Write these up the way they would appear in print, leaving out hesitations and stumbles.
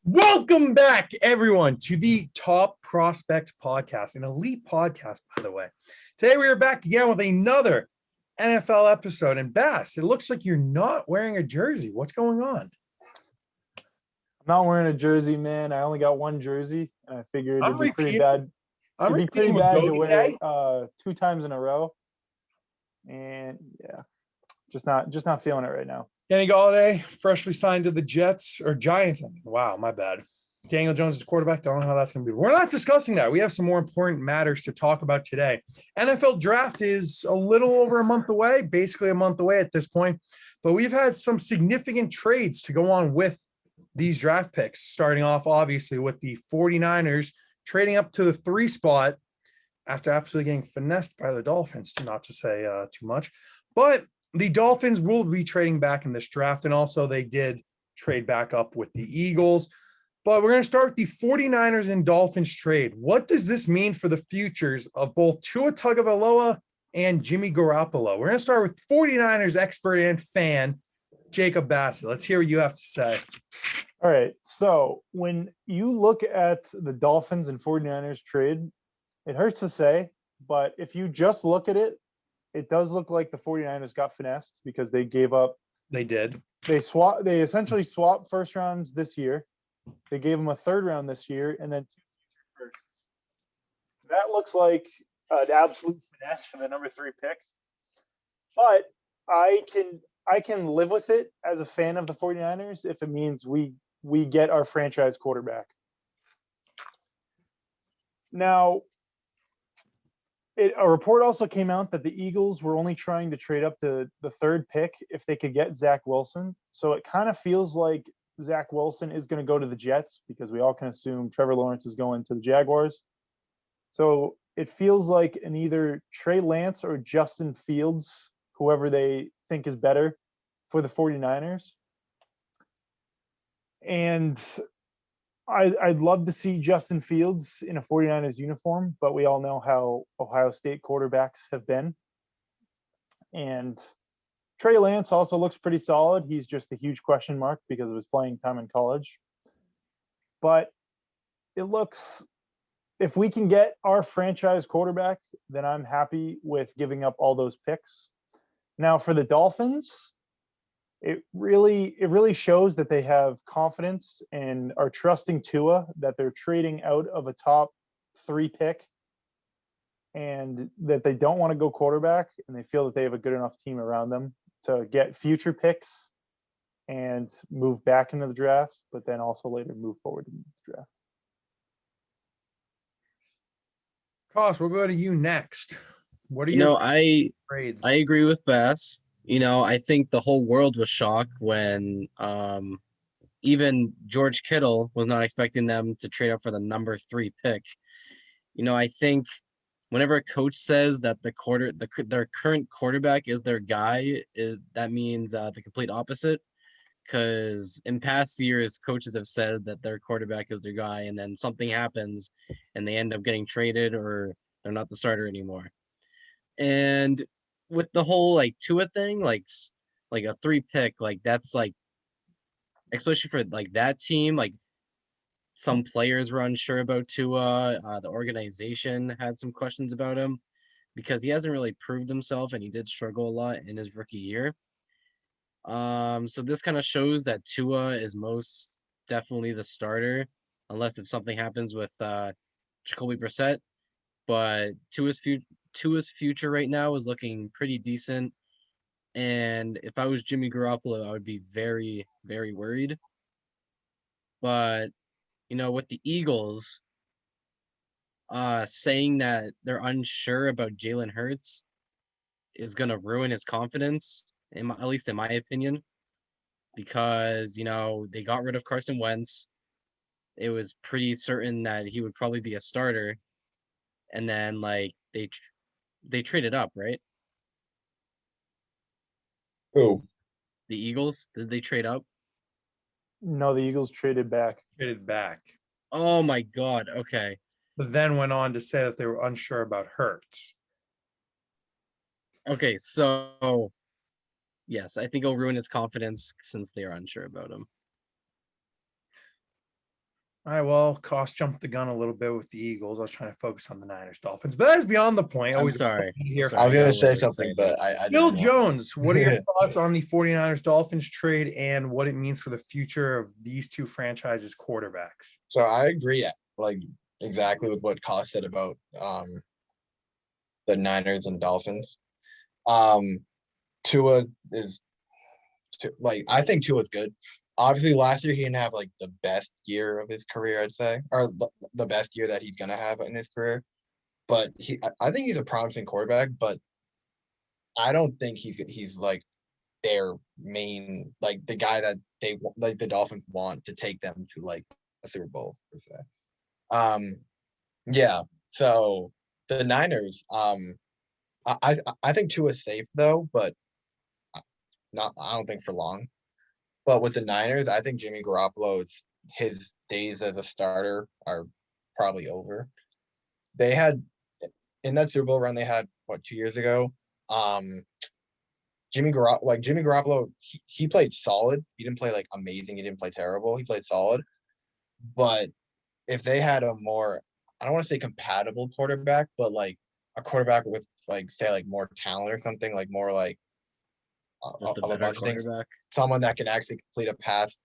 Welcome back, everyone, to the Top Prospect Podcast, an elite podcast, by the way. Today, we are back again with another NFL episode. And Bass, it looks like you're not wearing a jersey. What's going on? I'm not wearing a jersey, man. I only got one jersey, and I figured it'd be pretty bad. It'd be pretty bad to wear it 2 times in a row. And yeah, just not feeling it right now. Kenny Golladay, freshly signed to the Jets or Giants. Wow, my bad. Daniel Jones is quarterback. Don't know how that's going to be. We're not discussing that. We have some more important matters to talk about today. NFL draft is a little over a month away, basically a month away at this point. But we've had some significant trades to go on with these draft picks, starting off, obviously, with the 49ers trading up to the 3 spot after absolutely getting finessed by the Dolphins, not to say too much. But the Dolphins will be trading back in this draft, and also they did trade back up with the Eagles. But we're going to start with the 49ers and Dolphins trade. What does this mean for the futures of both Tua Tagovailoa and Jimmy Garoppolo? We're going to start with 49ers expert and fan, Jacob Bassett. Let's hear what you have to say. All right. So when you look at the Dolphins and 49ers trade, it hurts to say, but if you just look at it, it does look like the 49ers got finessed because they gave up. They did. They essentially swapped first rounds this year. They gave them a 3rd round this year and then 2 future firsts. That looks like an absolute finesse for the number 3 pick. But I can live with it as a fan of the 49ers if it means we get our franchise quarterback. Now, a report also came out that the Eagles were only trying to trade up to the 3rd pick if they could get Zach Wilson. So it kind of feels like Zach Wilson is going to go to the Jets because we all can assume Trevor Lawrence is going to the Jaguars. So it feels like an either Trey Lance or Justin Fields, whoever they think is better for the 49ers. And I'd love to see Justin Fields in a 49ers uniform, but we all know how Ohio State quarterbacks have been. And Trey Lance also looks pretty solid. He's just a huge question mark because of his playing time in college. But it looks, if we can get our franchise quarterback, then I'm happy with giving up all those picks. Now for the Dolphins, it really shows that they have confidence and are trusting Tua, that they're trading out of a top 3 pick and that they don't want to go quarterback, and they feel that they have a good enough team around them to get future picks and move back into the draft, but then also later move forward in the draft. Koss, we'll go to you next. What are your trades? I agree with Bass. I think the whole world was shocked when even George Kittle was not expecting them to trade up for the number 3 pick. I think whenever a coach says that their current quarterback is their guy, that means the complete opposite. Because in past years, coaches have said that their quarterback is their guy, and then something happens, and they end up getting traded, or they're not the starter anymore. And with the whole Tua thing, like a 3 pick, that's especially for that team, some players were unsure about Tua. The organization had some questions about him because he hasn't really proved himself, and he did struggle a lot in his rookie year. So this kind of shows that Tua is most definitely the starter, unless if something happens with Jacoby Brissett. But Tua's future right now is looking pretty decent. And if I was Jimmy Garoppolo, I would be very, very worried. But, with the Eagles saying that they're unsure about Jalen Hurts is going to ruin his confidence, at least in my opinion, because, they got rid of Carson Wentz. It was pretty certain that he would probably be a starter. And then, they traded up, right? Who? The Eagles? Did they trade up? No, the Eagles traded back. Oh, my God. Okay. But then went on to say that they were unsure about Hurts. Okay, so, yes, I think it'll ruin his confidence since they are unsure about him. All right, well, cost jumped the gun a little bit with the Eagles. I was trying to focus on the Niners Dolphins, but that's beyond the point. I'm Always sorry. here. Sorry, I was I gonna got say really something, excited. but I Bill didn't want Jones, what are your thoughts on the 49ers Dolphins trade and what it means for the future of these two franchises' quarterbacks? So I agree, like exactly with what Koss said about the Niners and Dolphins. Um, Tua is like I think Tua's good. Obviously, last year he didn't have like the best year of his career, I'd say, or the best year that he's gonna have in his career. But I think he's a promising quarterback, but I don't think he's like their main, like the guy that like the Dolphins want to take them to like a Super Bowl per se. Um, yeah. So the Niners, I think Tua is safe though, but not I don't think for long. But with the Niners, I think Jimmy Garoppolo's his days as a starter are probably over. They had in that Super Bowl run they had what 2 years ago. Um, Jimmy Garoppolo, he played solid. He didn't play like amazing. He didn't play terrible. He played solid. But if they had a more, I don't want to say compatible quarterback, but like a quarterback with like say like more talent or something, like more like Just a of a better bunch of things, quarterback. someone that can actually complete a pass,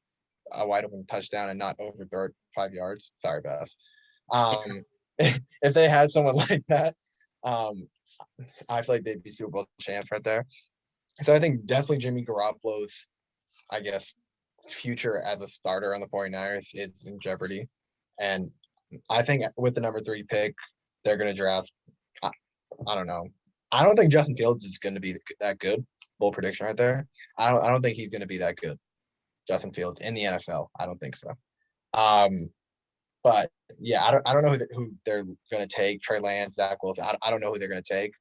a wide open touchdown, and not overthrow it 5 yards. Sorry, Bass. Um, if they had someone like that, um, I feel like they'd be Super Bowl champs right there. So I think definitely Jimmy Garoppolo's, I guess, future as a starter on the 49ers is in jeopardy. And I think with the number 3 pick, they're going to draft. I, I don't know. I don't think Justin Fields is going to be that good. Bold prediction right there. I don't think he's going to be that good. Justin Fields in the NFL. I don't think so. But yeah, I don't know who they're going to take. Trey Lance, Zach Wilson. I don't know who they're going to take.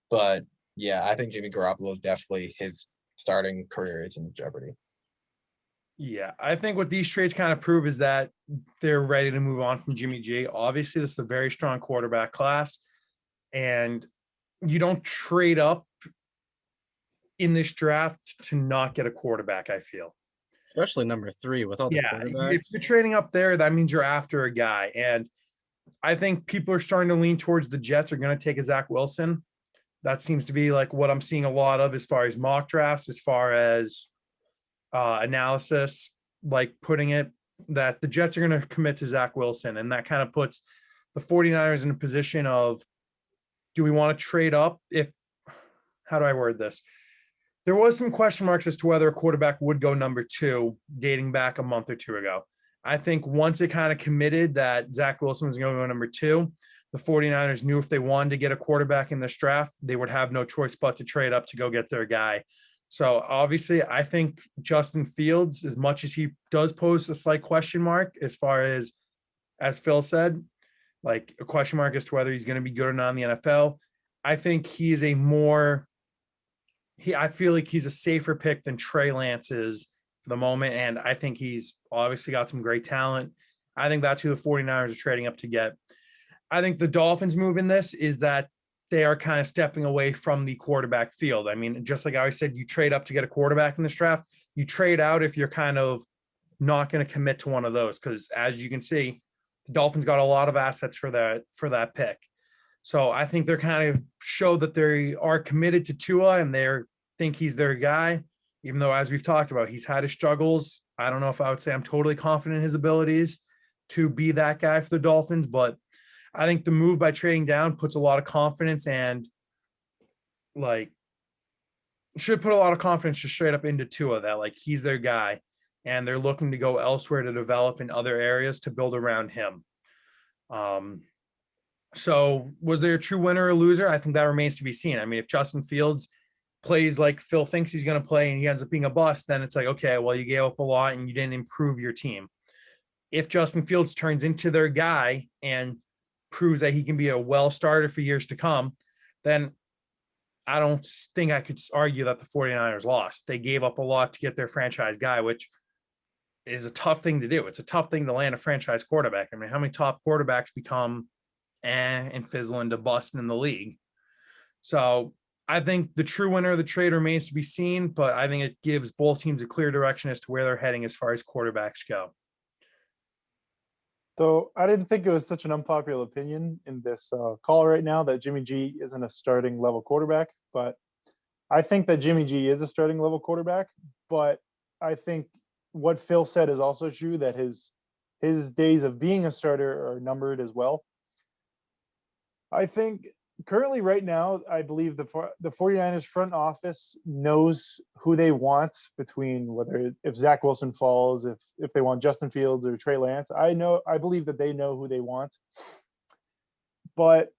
But yeah, I think Jimmy Garoppolo is definitely his starting career is in jeopardy. Yeah, I think what these trades kind of prove is that they're ready to move on from Jimmy G. Obviously, this is a very strong quarterback class, and you don't trade up in this draft to not get a quarterback, I feel. Especially number 3 with all the Yeah, if quarterbacks. you're trading up there, that means you're after a guy. And I think people are starting to lean towards the Jets are going to take a Zach Wilson. That seems to be like what I'm seeing a lot of as far as mock drafts, as far as analysis, like putting it that the Jets are going to commit to Zach Wilson. And that kind of puts the 49ers in a position of, do we want to trade up? How do I word this? There was some question marks as to whether a quarterback would go number 2 dating back a month or 2 ago. I think once it kind of committed that Zach Wilson was going to go number 2, the 49ers knew if they wanted to get a quarterback in this draft, they would have no choice but to trade up to go get their guy. So obviously, I think Justin Fields, as much as he does pose a slight question mark, as far as Phil said, like a question mark as to whether he's going to be good or not in the NFL, I think he is I feel like he's a safer pick than Trey Lance is for the moment. And I think he's obviously got some great talent. I think that's who the 49ers are trading up to get. I think the Dolphins move in this is that they are kind of stepping away from the quarterback field. I mean, just like I always said, you trade up to get a quarterback in this draft. You trade out if you're kind of not going to commit to one of those. Because as you can see, the Dolphins got a lot of assets for that pick. So I think they're kind of show that they are committed to Tua and they think he's their guy, even though, as we've talked about, he's had his struggles. I don't know if I would say I'm totally confident in his abilities to be that guy for the Dolphins, but I think the move by trading down puts a lot of confidence and like should put a lot of confidence just straight up into Tua that like he's their guy and they're looking to go elsewhere to develop in other areas to build around him. So was there a true winner or loser? I think that remains to be seen. I mean, if Justin Fields plays like Phil thinks he's going to play and he ends up being a bust, then it's like, okay, well, you gave up a lot and you didn't improve your team. If Justin Fields turns into their guy and proves that he can be a well starter for years to come, then I don't think I could argue that the 49ers lost. They gave up a lot to get their franchise guy, which is a tough thing to do. It's a tough thing to land a franchise quarterback. I mean, how many top quarterbacks become and fizzle into busting in the league? So I think the true winner of the trade remains to be seen, but I think it gives both teams a clear direction as to where they're heading as far as quarterbacks go. So I didn't think it was such an unpopular opinion in this call right now that Jimmy G isn't a starting level quarterback, but I think that Jimmy G is a starting level quarterback. But I think what Phil said is also true, that his days of being a starter are numbered as well. I think currently right now, I believe the 49ers front office knows who they want, between whether if Zach Wilson falls, if they want Justin Fields or Trey Lance. I believe that they know who they want. But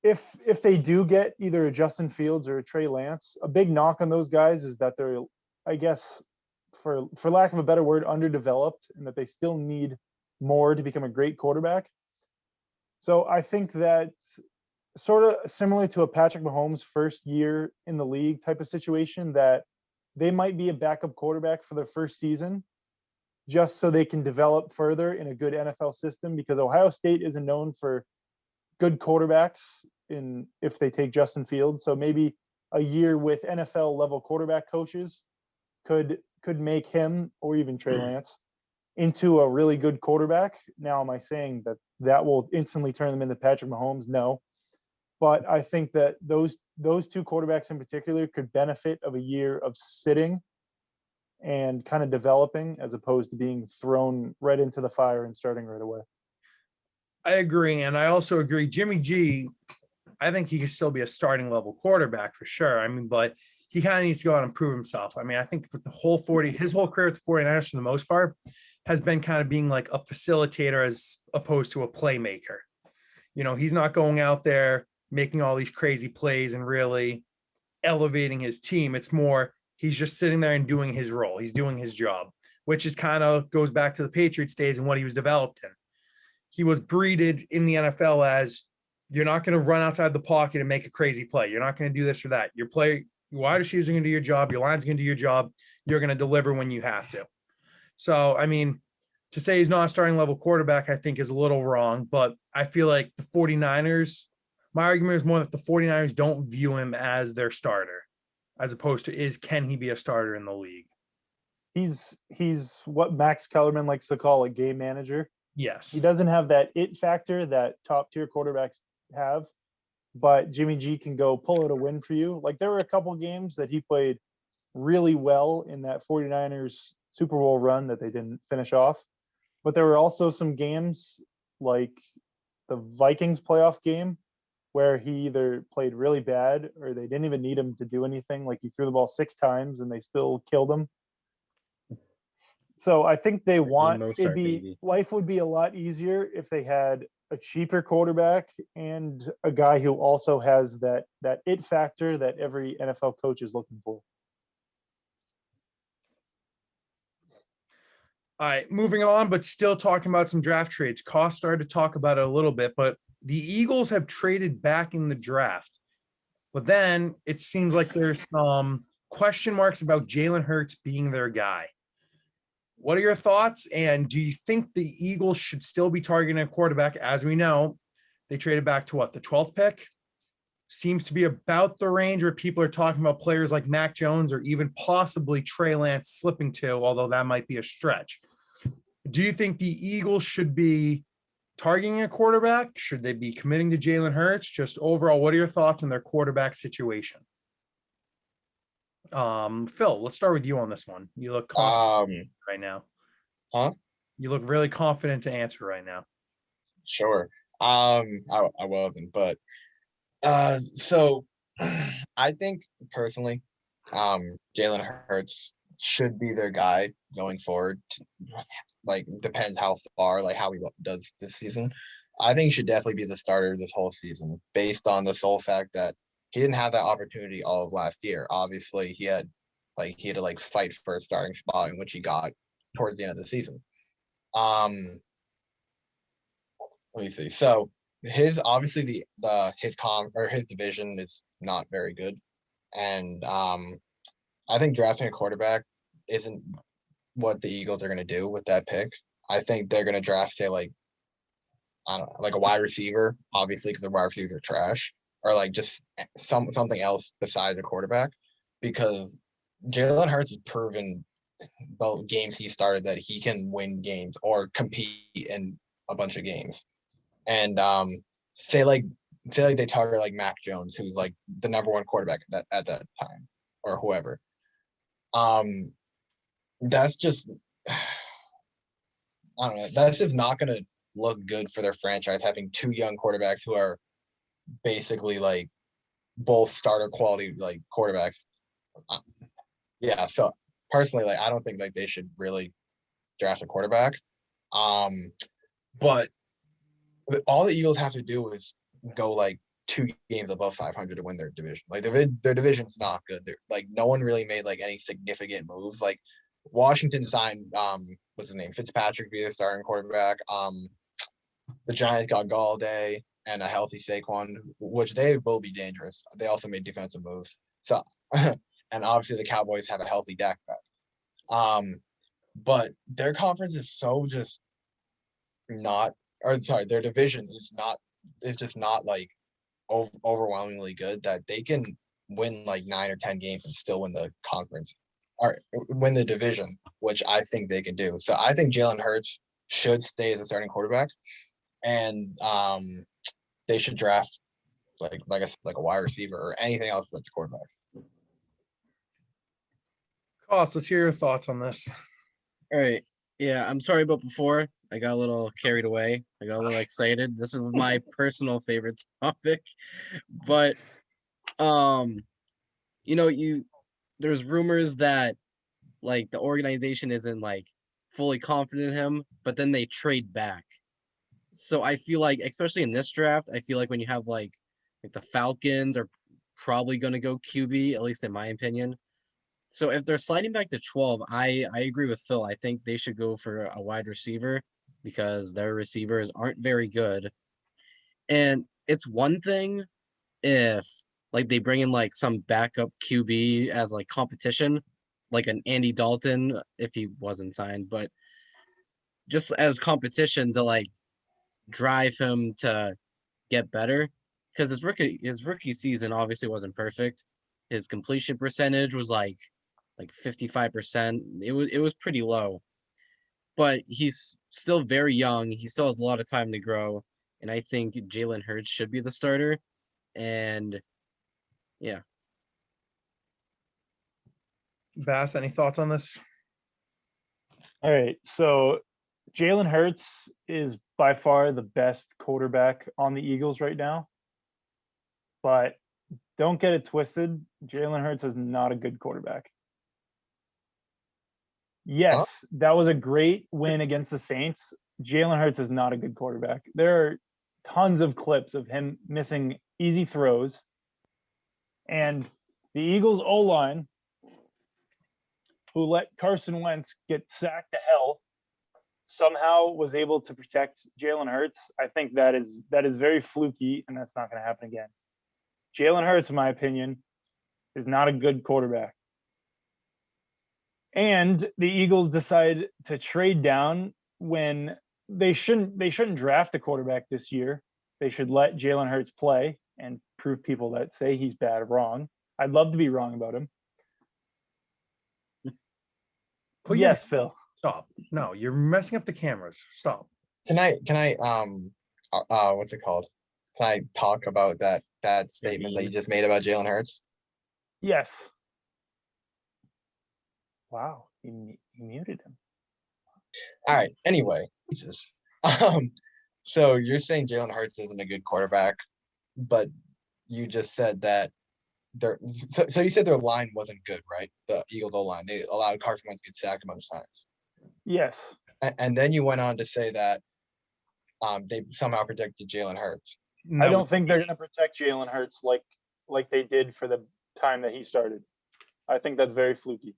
if they do get either a Justin Fields or a Trey Lance, a big knock on those guys is that they're, I guess, for lack of a better word, underdeveloped, and that they still need more to become a great quarterback. So I think that, sort of similar to a Patrick Mahomes first year in the league type of situation, that they might be a backup quarterback for their first season just so they can develop further in a good NFL system, because Ohio State isn't known for good quarterbacks if they take Justin Fields. So maybe a year with NFL level quarterback coaches could make him, or even Trey Lance, into a really good quarterback. Now, am I saying that will instantly turn them into Patrick Mahomes? No. But I think that those two quarterbacks in particular could benefit of a year of sitting and kind of developing, as opposed to being thrown right into the fire and starting right away. I agree. And I also agree, Jimmy G, I think he could still be a starting level quarterback for sure. I mean, but he kind of needs to go out and prove himself. I mean, I think for his whole career at the 49ers for the most part has been kind of being like a facilitator as opposed to a playmaker. You know, he's not going out there making all these crazy plays and really elevating his team. It's more, he's just sitting there and doing his role. He's doing his job, which is kind of goes back to the Patriots days and what he was developed in. He was breeded in the NFL as, you're not going to run outside the pocket and make a crazy play. You're not going to do this or that. Your wide receivers are going to do your job. Your line's going to do your job. You're going to deliver when you have to. So, I mean, to say he's not a starting level quarterback, I think is a little wrong, but I feel like the 49ers, my argument is more that the 49ers don't view him as their starter, as opposed to can he be a starter in the league? He's what Max Kellerman likes to call a game manager. Yes. He doesn't have that it factor that top tier quarterbacks have, but Jimmy G can go pull out a win for you. Like, there were a couple games that he played really well in that 49ers Super Bowl run that they didn't finish off. But there were also some games like the Vikings playoff game where he either played really bad or they didn't even need him to do anything. Like, he threw the ball 6 times and they still killed him. So I think they want life would be a lot easier if they had a cheaper quarterback and a guy who also has that it factor that every NFL coach is looking for. All right, moving on, but still talking about some draft trades. Cost started to talk about it a little bit, but the Eagles have traded back in the draft. But then it seems like there's some question marks about Jalen Hurts being their guy. What are your thoughts? And do you think the Eagles should still be targeting a quarterback? As we know, they traded back to what, the 12th pick? Seems to be about the range where people are talking about players like Mac Jones or even possibly Trey Lance slipping to, although that might be a stretch. Do you think the Eagles should be targeting a quarterback? Should they be committing to Jalen Hurts? Just overall, what are your thoughts on their quarterback situation? Phil, let's start with you on this one. You look confident right now. Huh? You look really confident to answer right now. Sure. I wasn't, but so I think personally, Jalen Hurts should be their guy going forward. Like, depends how far, like how he does this season. I think he should definitely be the starter this whole season, based on the sole fact that he didn't have that opportunity all of last year. Obviously, he had to fight for a starting spot, in which he got towards the end of the season. Let me see. So his obviously his division is not very good, and I think drafting a quarterback isn't what the Eagles are going to do with that pick. I think they're going to draft, say, like, I don't know, like a wide receiver, obviously, because the wide receivers are trash, or like just something else besides a quarterback, because Jalen Hurts has proven both games he started that he can win games or compete in a bunch of games. And say they target like Mac Jones, who's like the number one quarterback at that time, or whoever. That's just I don't know. That's just not going to look good for their franchise, having two young quarterbacks who are basically like both starter quality like quarterbacks. Yeah, so personally, like I don't think like they should really draft a quarterback. But all the Eagles have to do is go like 2 games above 500 to win their division. Like their division's not good. They're, like no one really made like any significant moves. Like Washington signed what's his name, Fitzpatrick to be the starting quarterback. The Giants got Galladay and a healthy Saquon, which they will be dangerous. They also made defensive moves. So and obviously the Cowboys have a healthy Dak back. But their conference is so just not, or sorry, their division is just not like overwhelmingly good that they can win like 9 or 10 games and still win the conference or win the division, which I think they can do. So I think Jalen Hurts should stay as a starting quarterback, and they should draft like a wide receiver or anything else that's a quarterback. Cost, let's hear your thoughts on this. All right. Yeah, I'm sorry about before. I got a little carried away. I got a little excited. This is my personal favorite topic. But there's rumors that like the organization isn't like fully confident in him, but then they trade back. So I feel like, especially in this draft, I feel like when you have like the Falcons are probably going to go QB, at least in my opinion. So if they're sliding back to 12, I agree with Phil. I think they should go for a wide receiver because their receivers aren't very good. And it's one thing if like they bring in like some backup QB as like competition, like an Andy Dalton if he wasn't signed, but just as competition to like drive him to get better. Because his rookie season obviously wasn't perfect. His completion percentage was like 55%. It was pretty low. But he's still very young. He still has a lot of time to grow. And I think Jalen Hurts should be the starter. And yeah. Bass, any thoughts on this? All right. So Jalen Hurts is by far the best quarterback on the Eagles right now. But don't get it twisted. Jalen Hurts is not a good quarterback. Yes, that was a great win against the Saints. Jalen Hurts is not a good quarterback. There are tons of clips of him missing easy throws. And the Eagles O-line, who let Carson Wentz get sacked to hell, somehow was able to protect Jalen Hurts. I think that is very fluky, and that's not going to happen again. Jalen Hurts, in my opinion, is not a good quarterback. And the Eagles decide to trade down when they shouldn't draft a quarterback this year. They should let Jalen Hurts play and prove people that say he's bad wrong. I'd love to be wrong about him. Yes, Phil. Stop. No, you're messing up the cameras. Stop. Can I what's it called? Can I talk about that statement that you just made about Jalen Hurts? Yes. Wow, he muted him. All right. Anyway, Jesus. So you're saying Jalen Hurts isn't a good quarterback, but you just said that so you said their line wasn't good, right? The Eagles O-line. They allowed Carson Wentz to get sacked a bunch of times. Yes. And then you went on to say that they somehow protected Jalen Hurts. No, I don't think they're going to protect Jalen Hurts like they did for the time that he started. I think that's very fluky.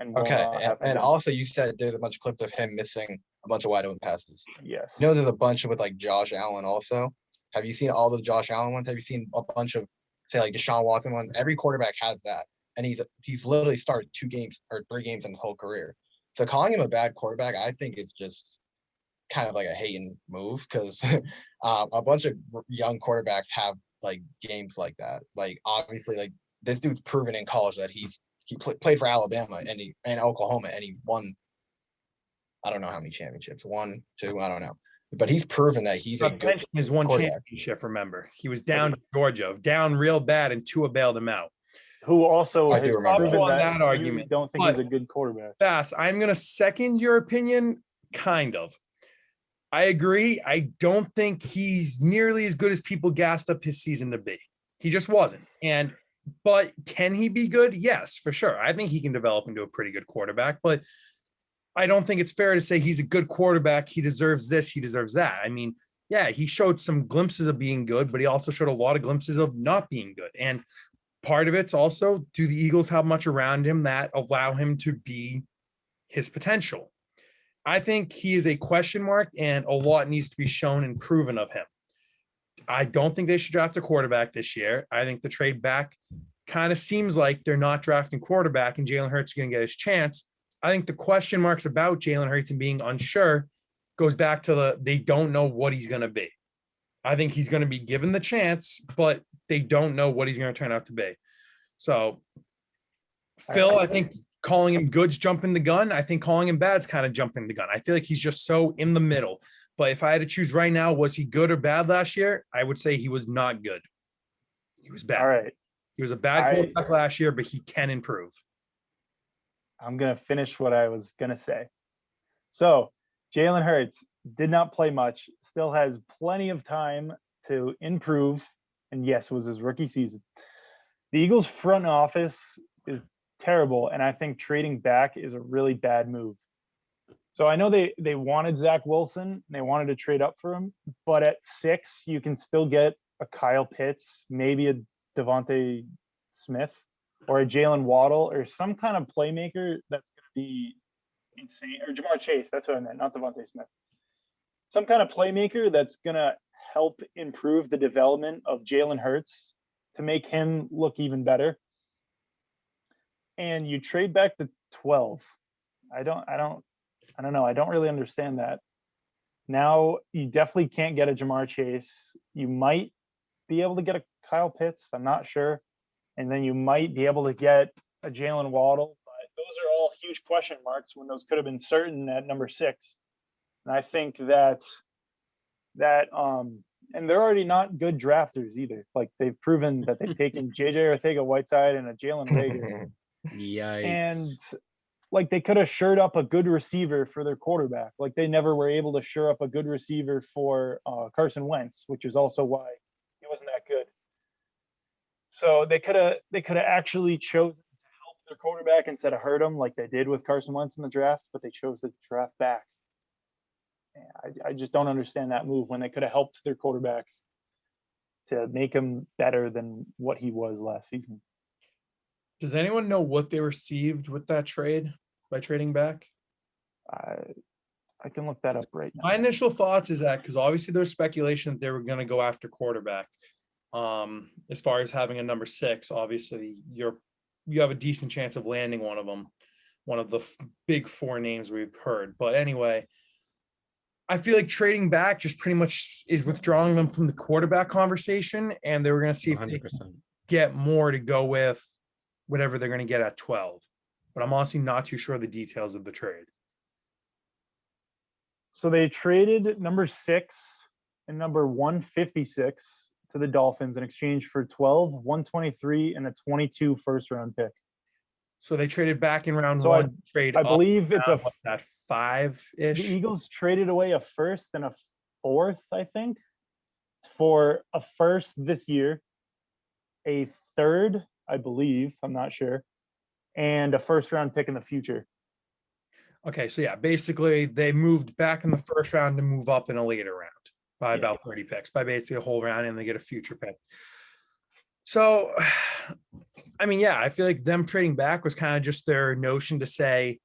Okay, and also you said there's a bunch of clips of him missing a bunch of wide open passes. Yes. You know, there's a bunch with like Josh Allen also. Have you seen all the Josh Allen ones? Have you seen a bunch of say like Deshaun Watson ones? Every quarterback has that, and he's literally started 2 games or 3 games in his whole career. So calling him a bad quarterback, I think is just kind of like a hating move because a bunch of young quarterbacks have like games like that. Like obviously, like this dude's proven in college that he played for Alabama and Oklahoma, and he won. I don't know how many championships. 1, 2, I don't know. but he's proven that he's a good Bench his one quarterback. championship, remember. He was down to Georgia, down real bad, and Tua bailed him out. Who also I has do remember proven that. that That you argument, don't think he's a good quarterback. Bass, I'm going to second your opinion, kind of. I agree. I don't think he's nearly as good as people gassed up his season to be. He just wasn't. But can he be good? Yes, for sure. I think he can develop into a pretty good quarterback, but I don't think it's fair to say he's a good quarterback. He deserves this. He deserves that. I mean, yeah, he showed some glimpses of being good, but he also showed a lot of glimpses of not being good. And part of it's also, do the Eagles have much around him that allow him to be his potential? I think he is a question mark, and a lot needs to be shown and proven of him. I don't think they should draft a quarterback this year. I think the trade back kind of seems like they're not drafting quarterback, and Jalen Hurts is going to get his chance. I think the question marks about Jalen Hurts and being unsure goes back to they don't know what he's going to be. I think he's going to be given the chance, but they don't know what he's going to turn out to be. So, Phil, I think calling him good's jumping the gun. I think calling him bad's kind of jumping the gun. I feel like he's just so in the middle. But if I had to choose right now, was he good or bad last year? I would say he was not good. He was bad. All right. He was a bad quarterback last year, but he can improve. I'm going to finish what I was going to say. So, Jalen Hurts did not play much, still has plenty of time to improve. And yes, it was his rookie season. The Eagles front office is terrible, and I think trading back is a really bad move. So I know they wanted Zach Wilson, and they wanted to trade up for him, but at 6, you can still get a Kyle Pitts, maybe a Devontae Smith, or a Jalen Waddle, or some kind of playmaker that's going to be insane, or Jamar Chase. That's what I meant, not Devontae Smith. Some kind of playmaker that's going to help improve the development of Jalen Hurts to make him look even better. And you trade back to 12. I don't know. I don't really understand that. Now you definitely can't get a Jamar Chase. You might be able to get a Kyle Pitts. I'm not sure. And then you might be able to get a Jalen Waddle, but those are all huge question marks when those could have been certain at number 6. And I think that and they're already not good drafters either. Like, they've proven that they've taken JJ Arcega-Whiteside and a Jalen Reagor. Yikes. And like, they could have shored up a good receiver for their quarterback. Like, they never were able to shore up a good receiver for Carson Wentz, which is also why he wasn't that good. So they could have actually chosen to help their quarterback instead of hurt him, like they did with Carson Wentz in the draft, but they chose to draft back. I just don't understand that move when they could have helped their quarterback to make him better than what he was last season. Does anyone know what they received with that trade by trading back? I can look that up right now. My initial thoughts is that, because obviously there's speculation that they were going to go after quarterback. As far as having a number 6, obviously you have a decent chance of landing one of them, one of the big 4 names we've heard. But anyway, I feel like trading back just pretty much is withdrawing them from the quarterback conversation, and they were going to see if 100%. they can get more to go with whatever they're going to get at 12. But I'm honestly not too sure of the details of the trade. So they traded number 6 and number 156 to the Dolphins in exchange for 12, 123, and a 22 first-round pick. So they traded back in round So 1. Trade I up believe it's around, what's that, the 5-ish? Eagles traded away a first and a 4th, I think, for a first this year, a 3rd, I believe, I'm not sure, and a first-round pick in the future. Okay, so yeah, basically they moved back in the first round to move up in a later round by about 30 picks, by basically a whole round, and they get a future pick. So, I mean, yeah, I feel like them trading back was kind of just their notion to say,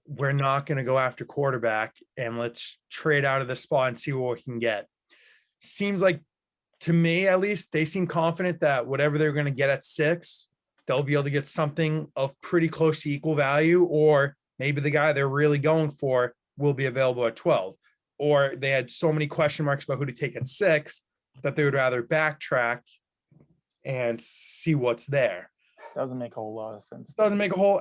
we're not going to go after quarterback, and let's trade out of the spot and see what we can get. Seems like, to me at least, they seem confident that whatever they're going to get at 6, they'll be able to get something of pretty close to equal value, or maybe the guy they're really going for will be available at 12. Or they had so many question marks about who to take at 6 that they would rather backtrack and see what's there. Doesn't make a whole lot of sense. Doesn't make a whole.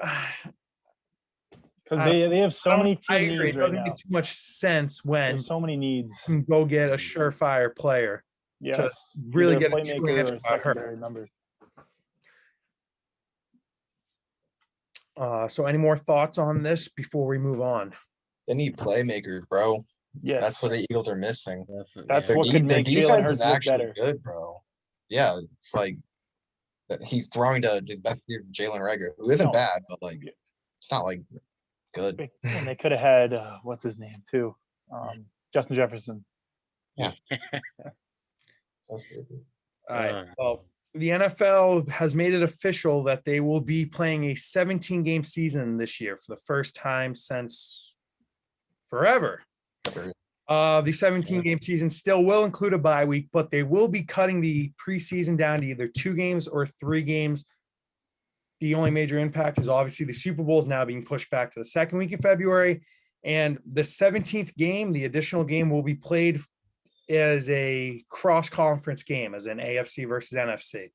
Because they have so many I team agree. needs It right doesn't now. make too much sense when There's so many needs. you can go get a surefire player to Yes. really Either get a a playmaker two-handed or a by her. secondary member. So any more thoughts on this before we move on? They need playmakers, bro. Yes. That's what the Eagles are missing. That's Yeah. what could Their make Jalen defense Hurts is look actually better. good, bro. Yeah, it's like that he's throwing to his best receiver, Jalen Reagor, who isn't No. bad, but like Yeah. it's not like good. And they could have had what's his name too, Justin Jefferson. So stupid. All right. Well, the NFL has made it official that they will be playing a 17-game season this year for the first time since forever. The 17-game season still will include a bye week, but they will be cutting the preseason down to either 2 games or 3 games. The only major impact is obviously the Super Bowl is now being pushed back to the second week of February. And the 17th game, the additional game, will be played as a cross-conference game, as an AFC versus NFC.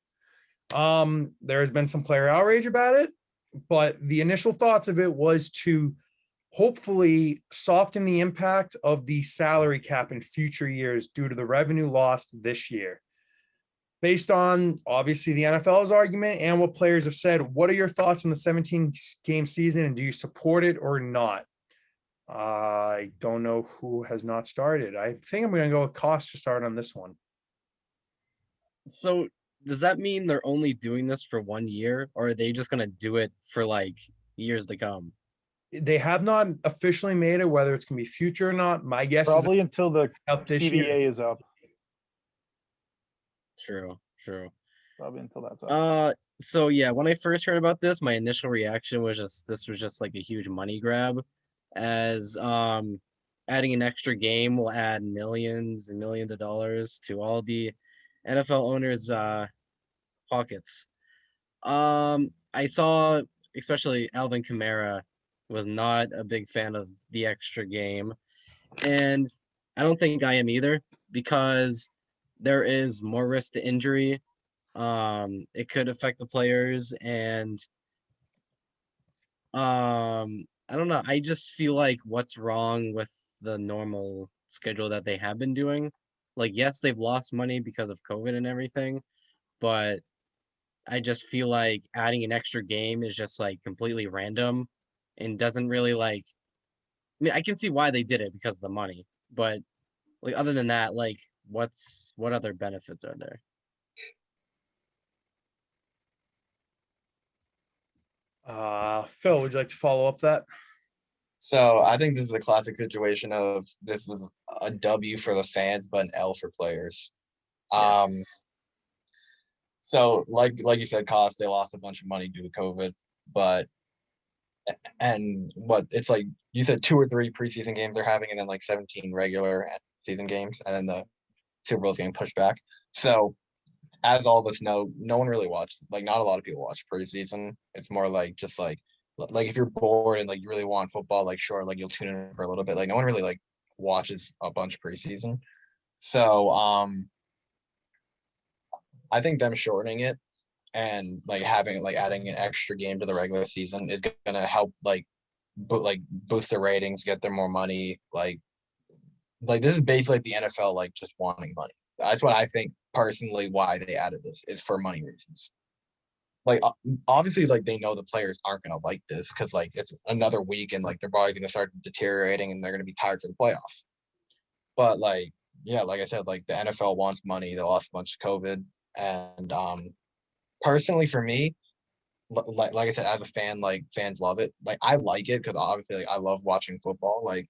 There has been some player outrage about it, but the initial thoughts of it was to hopefully soften the impact of the salary cap in future years due to the revenue lost this year. Based on obviously the NFL's argument and what players have said, what are your thoughts on the 17-game season, and do you support it or not? I don't know who has not started. I think I'm going to go with Cost to start on this one. So does that mean they're only doing this for 1 year, or are they just going to do it for like years to come? They have not officially made it, whether it's going to be future or not. My guess Probably until the is out this year. CBA is up. True. Probably until that's up. So yeah, when I first heard about this, my initial reaction was this was just like a huge money grab, as adding an extra game will add millions and millions of dollars to all the NFL owners' pockets. I saw especially Alvin Kamara was not a big fan of the extra game, and I don't think I am either, because there is more risk to injury. It could affect the players, and I don't know. I just feel like what's wrong with the normal schedule that they have been doing. Like, yes, they've lost money because of COVID and everything, but I just feel like adding an extra game is just like completely random and doesn't really like. I mean, I can see why they did it because of the money, but like other than that, like what other benefits are there? Phil, would you like to follow up that? So I think this is a classic situation of this is a W for the fans, but an L for players. So like you said, Cost, they lost a bunch of money due to COVID, but what it's like you said 2 or 3 preseason games they're having, and then like 17 regular season games, and then the Super Bowl's getting pushed back. So as all of us know, no one really watched, like not a lot of people watch preseason. It's more like just like if you're bored and like you really want football, like sure, like you'll tune in for a little bit. Like no one really like watches a bunch preseason. So I think them shortening it and like having like adding an extra game to the regular season is gonna help boost their ratings, get them more money. Like this is basically like the NFL like just wanting money. That's what I think personally why they added this is for money reasons. Like obviously like they know the players aren't gonna like this because like it's another week and like their body's gonna start deteriorating and they're gonna be tired for the playoffs. But like yeah, like I said, like the NFL wants money. They lost a bunch of COVID, and personally for me, like I said, as a fan, like fans love it. Like I like it because obviously like, I love watching football. Like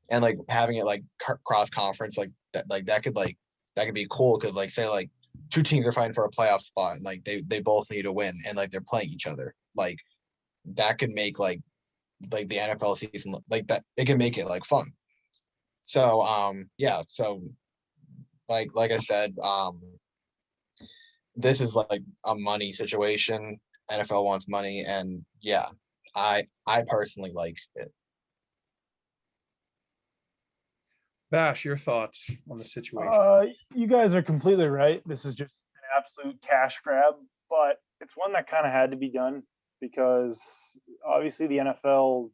and like having it like cross conference like that could be cool because like say like 2 teams are fighting for a playoff spot and like they both need to win and like they're playing each other. Like that could make like the NFL season like that. It can make it like fun. So yeah. So like I said, this is like a money situation. NFL wants money, and yeah, I personally like it. Bash, your thoughts on the situation? You guys are completely right. This is just an absolute cash grab, but it's one that kind of had to be done because obviously the NFL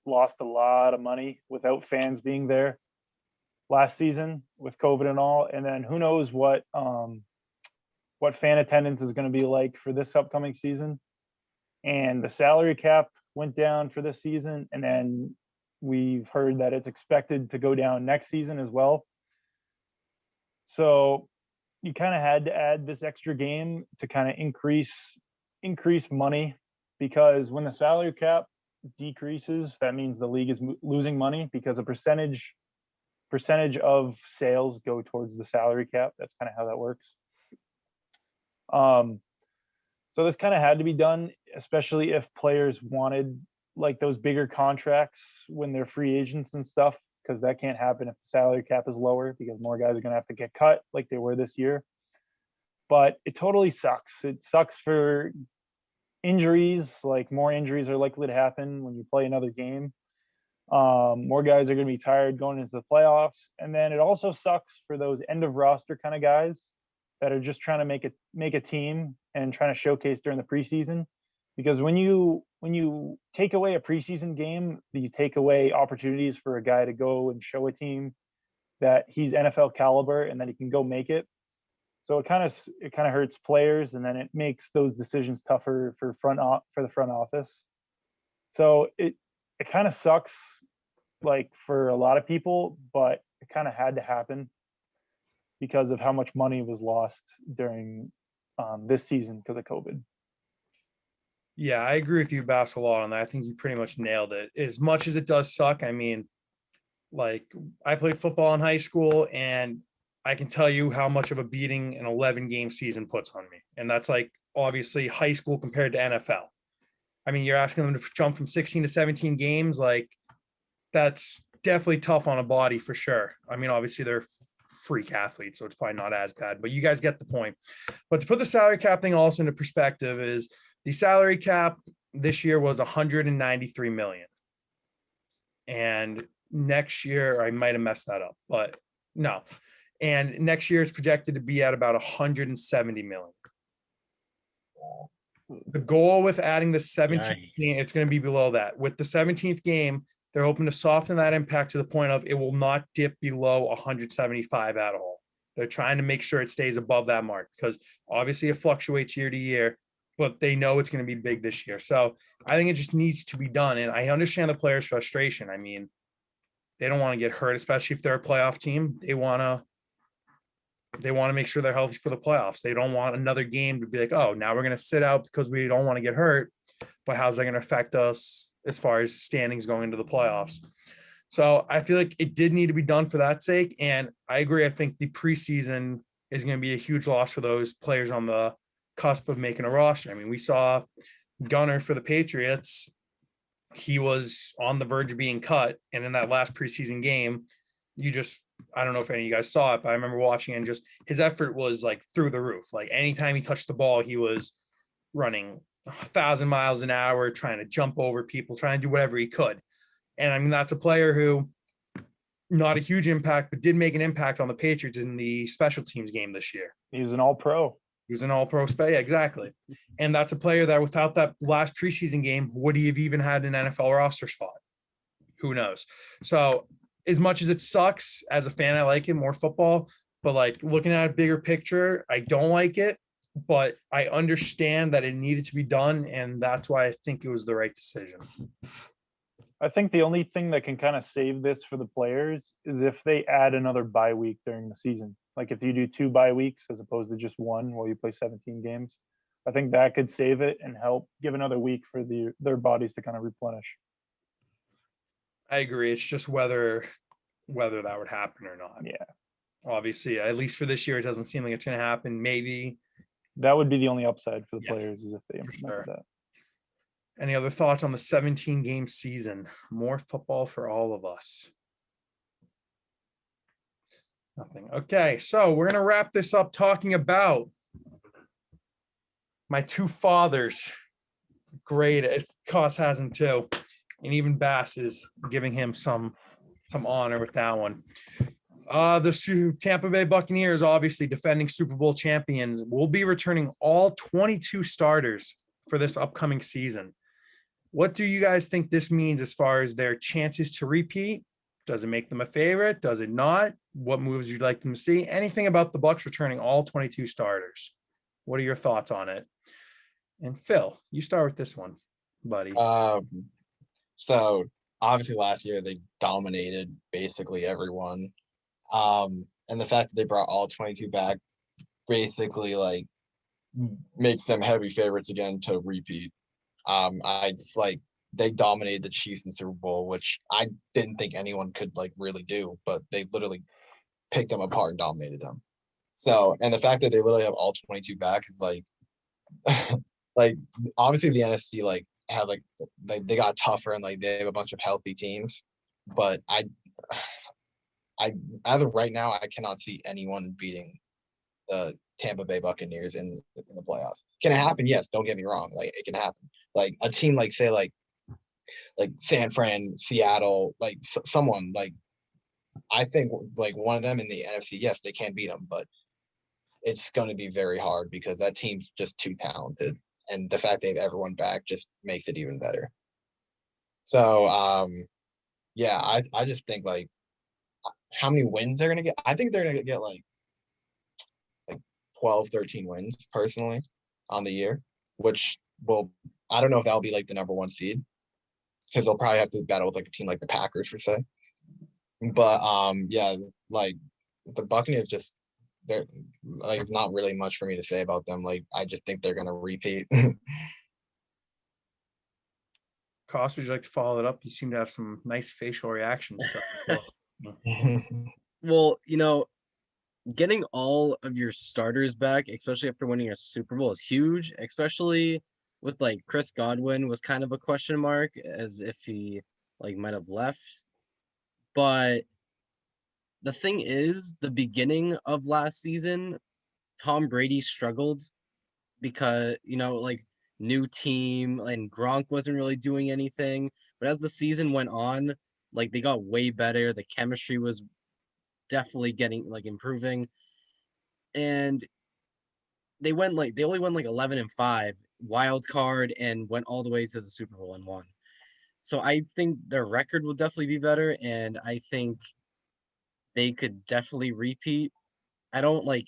lost a lot of money without fans being there last season with COVID and all. And then who knows what fan attendance is going to be like for this upcoming season. And the salary cap went down for this season, and then we've heard that it's expected to go down next season as well. So you kind of had to add this extra game to kind of increase money, because when the salary cap decreases, that means the league is losing money, because a percentage of sales go towards the salary cap. That's kind of how that works. So this kind of had to be done, especially if players wanted like those bigger contracts when they're free agents and stuff, because that can't happen if the salary cap is lower, because more guys are going to have to get cut like they were this year. But it totally sucks. It sucks for injuries. Like, more injuries are likely to happen when you play another game. More guys are going to be tired going into the playoffs. And then it also sucks for those end of roster kind of guys that are just trying to make a team and trying to showcase during the preseason. Because when you take away a preseason game, you take away opportunities for a guy to go and show a team that he's NFL caliber and that he can go make it. So it kind of hurts players, and then it makes those decisions tougher for the front office. So it kind of sucks, like, for a lot of people, but it kind of had to happen because of how much money was lost during this season because of COVID. Yeah, I agree with you, Bass, a lot on that. I think you pretty much nailed it. As much as it does suck, I mean, like, I played football in high school, and I can tell you how much of a beating an 11-game season puts on me. And that's, like, obviously high school compared to NFL. I mean, you're asking them to jump from 16 to 17 games. Like, that's definitely tough on a body for sure. I mean, obviously they're freak athletes, so it's probably not as bad, but you guys get the point. But to put the salary cap thing also into perspective, is the salary cap this year was 193 million. And next year, I might have messed that up, but no. And next year is projected to be at about 170 million. The goal with adding the 17th game, it's going to be below that. With the 17th game, they're hoping to soften that impact to the point of it will not dip below 175 at all. They're trying to make sure it stays above that mark, because obviously it fluctuates year to year, but they know it's going to be big this year. So I think it just needs to be done. And I understand the players' frustration. I mean, they don't want to get hurt, especially if they're a playoff team. They want to make sure they're healthy for the playoffs. They don't want another game to be like, oh, now we're going to sit out because we don't want to get hurt. But how's that going to affect us as far as standings going into the playoffs? So I feel like it did need to be done for that sake. And I agree. I think the preseason is going to be a huge loss for those players on the cusp of making a roster. I mean, we saw Gunner for the Patriots. He was on the verge of being cut. And in that last preseason game, I don't know if any of you guys saw it, but I remember watching it, and just his effort was like through the roof. Like, anytime he touched the ball, he was running 1,000 miles an hour, trying to jump over people, trying to do whatever he could. And I mean, that's a player who, not a huge impact, but did make an impact on the Patriots in the special teams game this year. He was an all-pro. Yeah, exactly. And that's a player that without that last preseason game, would he have even had an NFL roster spot? Who knows? So as much as it sucks, as a fan, I like it, more football, but like, looking at a bigger picture, I don't like it, but I understand that it needed to be done. And that's why I think it was the right decision. I think the only thing that can kind of save this for the players is if they add another bye week during the season. Like, if you do 2 bye weeks as opposed to just 1 while you play 17 games, I think that could save it and help give another week for their bodies to kind of replenish. I agree. It's just whether that would happen or not. Yeah. Obviously, at least for this year, it doesn't seem like it's going to happen. Maybe that would be the only upside for the players, is if they implemented that. Any other thoughts on the 17-game season? More football for all of us. Nothing. Okay, so we're going to wrap this up talking about my 2 fathers. Great. Koss has him too. And even Bass is giving him some honor with that one. The Tampa Bay Buccaneers, obviously defending Super Bowl champions, will be returning all 22 starters for this upcoming season. What do you guys think this means as far as their chances to repeat? Does it make them a favorite? Does it not? What moves you'd like them to see? Anything about the Bucs returning all 22 starters? What are your thoughts on it? And Phil, you start with this one, buddy. So obviously last year they dominated basically everyone. And the fact that they brought all 22 back basically like makes them heavy favorites again to repeat. I just like they dominated the Chiefs in the Super Bowl, which I didn't think anyone could like really do, but they literally picked them apart and dominated them. So, and the fact that they literally have all 22 back is like, like obviously the NFC like has like they got tougher and like they have a bunch of healthy teams, but I as of right now I cannot see anyone beating the Tampa Bay Buccaneers in the playoffs. Can it happen? Yes. Don't get me wrong. Like it can happen. Like a team like say like San Fran, Seattle, like someone like I think like one of them in the NFC. Yes, they can beat them, but it's going to be very hard because that team's just too talented, and the fact they have everyone back just makes it even better. So yeah, I just think like how many wins they're gonna get. I think they're gonna get like 12, 13 wins personally on the year, which will I don't know if that'll be like the number one seed because they'll probably have to battle with like a team like the Packers for say. But yeah, like the Buccaneers just they're like it's not really much for me to say about them. Like I just think they're gonna repeat. Cost, would you like to follow it up? You seem to have some nice facial reactions. Well, getting all of your starters back, especially after winning a Super Bowl, is huge, especially with like Chris Godwin was kind of a question mark as if he like might have left. But the thing is, the beginning of last season, Tom Brady struggled because, like new team and Gronk wasn't really doing anything. But as the season went on, like they got way better. The chemistry was definitely getting like improving. And they only won like 11-5 wild card and went all the way to the Super Bowl and won. So I think their record will definitely be better, and I think they could definitely repeat. I don't like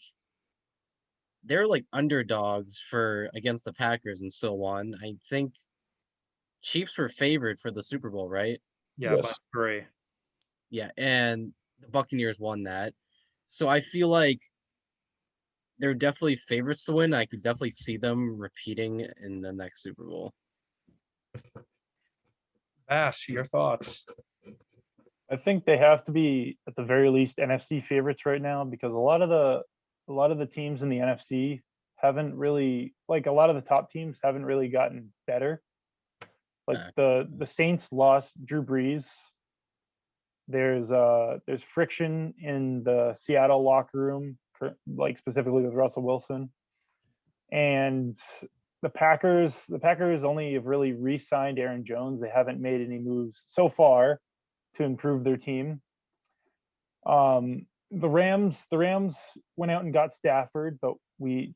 they're like underdogs for against the Packers and still won. I think Chiefs were favored for the Super Bowl, right? Yeah, Yes. by 3. Yeah, and the Buccaneers won that. So I feel like they're definitely favorites to win. I could definitely see them repeating in the next Super Bowl. Bass, your thoughts? I think they have to be at the very least NFC favorites right now because a lot of the teams in the NFC haven't really like a lot of the top teams haven't really gotten better. Like the Saints lost Drew Brees. There's friction in the Seattle locker room, like specifically with Russell Wilson, and the Packers only have really re-signed Aaron Jones. They haven't made any moves so far to improve their team. The Rams went out and got Stafford, but we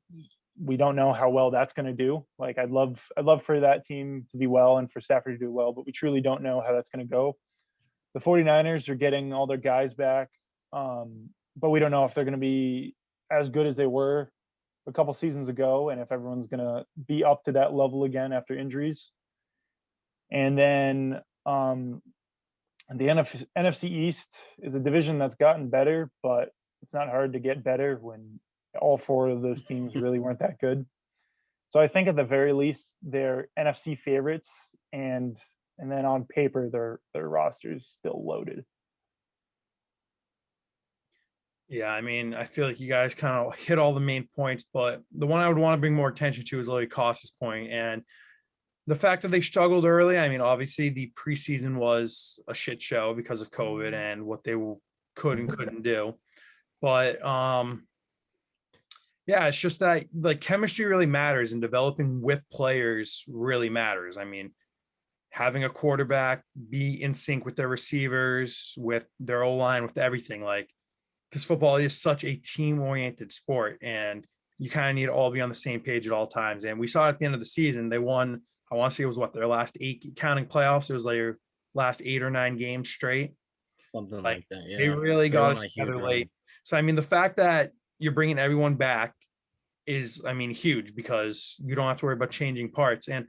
don't know how well that's going to do. Like I'd love for that team to be well and for Stafford to do well, but we truly don't know how that's going to go. The 49ers are getting all their guys back, but we don't know if they're going to be as good as they were a couple seasons ago and if everyone's going to be up to that level again after injuries. And then the NFC East is a division that's gotten better, but it's not hard to get better when all 4 of those teams really weren't that good. So I think at the very least they're NFC favorites, and then on paper their roster is still loaded. Yeah, I mean, I feel like you guys kind of hit all the main points, but the one I would want to bring more attention to is Lily Costas' point. And the fact that they struggled early, I mean, obviously the preseason was a shit show because of COVID and what they could and couldn't do. But yeah, it's just that like chemistry really matters and developing with players really matters. I mean, having a quarterback be in sync with their receivers, with their O-line, with everything, like because football is such a team-oriented sport and you kind of need to all be on the same page at all times. And we saw at the end of the season, they won I want to say it was their last 8 counting playoffs. It was like their last 8 or 9 games straight. Something Like, like that. Yeah. They really They went got on a it huge together run. late. So, I mean, the fact that you're bringing everyone back is, I mean, huge because you don't have to worry about changing parts. And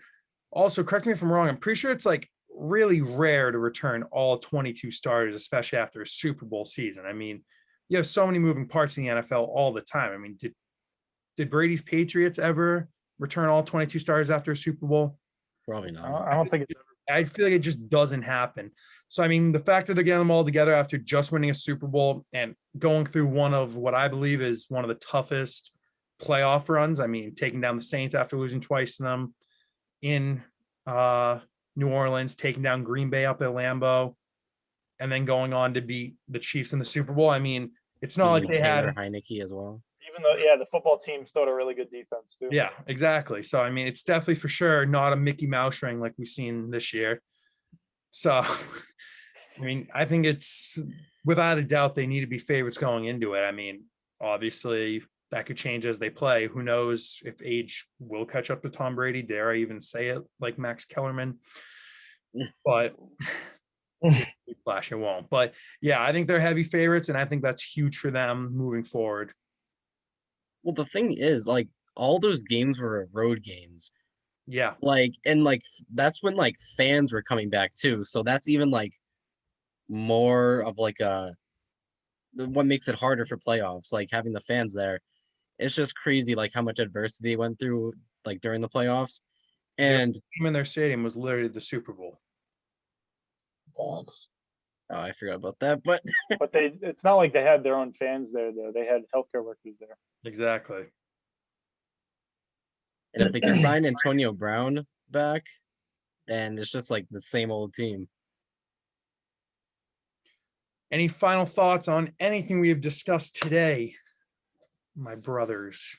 also, correct me if I'm wrong, I'm pretty sure it's like really rare to return all 22 starters, especially after a Super Bowl season. I mean, you have so many moving parts in the NFL all the time. I mean, did Brady's Patriots ever return all 22 starters after a Super Bowl? Probably I not. don't think it's I feel like it just doesn't happen. So, I mean, the fact that they're getting them all together after just winning a Super Bowl and going through one of what I believe is one of the toughest playoff runs. I mean, taking down the Saints after losing twice to them in New Orleans, taking down Green Bay up at Lambeau, and then going on to beat the Chiefs in the Super Bowl. I mean, it's not like they Taylor had. Heineke as well. even though the football team still had a really good defense too. Yeah, exactly. So, I mean, it's definitely for sure not a Mickey Mouse ring like we've seen this year. So, I mean, I think it's without a doubt they need to be favorites going into it. I mean, obviously that could change as they play. Who knows if age will catch up to Tom Brady? Dare I even say it like Max Kellerman? But flash, it won't. But yeah, I think they're heavy favorites, and I think that's huge for them moving forward. Well, the thing is, like, all those games were road games. Yeah, Like, and like that's when like fans were coming back too. So that's even like more of like what makes it harder for playoffs, like having the fans there. It's just crazy like how much adversity they went through like during the playoffs. And team in their stadium was literally the Super Bowl. Fox. oh, I forgot about that. But But it's not like they had their own fans there though. They had healthcare workers there. Exactly. and if they can sign Antonio Brown back, then it's just like the same old team. Any final thoughts on anything we have discussed today, my brothers?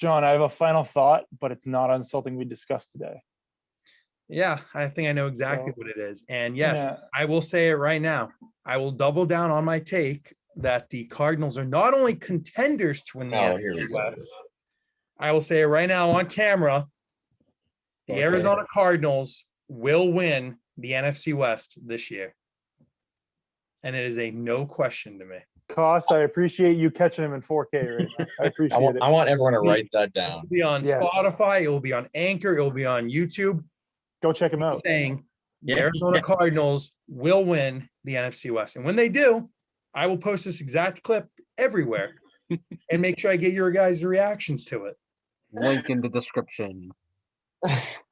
John, I have a final thought, but it's not on something we discussed today. Yeah, I think I know exactly So, what it is. And yes, Yeah. I will say it right now. I will double down on my take that the Cardinals are not only contenders to win the Oh, here we NFC go. West. I will say it right now on camera. The Okay. Arizona Cardinals will win the NFC West this year. And it is a no question to me. Cost, I appreciate you catching him in 4K right now. I appreciate it. I want everyone to write that It down. will be on Yes. Spotify. It will be on Anchor. It will be on YouTube. Go check him out. Saying the Yeah, Arizona yes. Cardinals will win the NFC West. And when they do, I will post this exact clip everywhere and make sure I get your guys' reactions to it. Link in the description.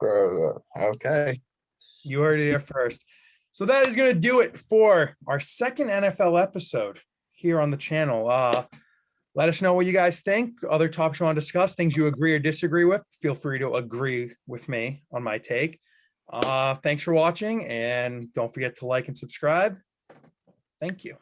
Okay. You heard it here first. So that is going to do it for our second NFL episode here on the channel. Let us know what you guys think. Other topics you want to discuss, things you agree or disagree with. Feel free to agree with me on my take. Thanks for watching, and don't forget to like and subscribe. Thank you.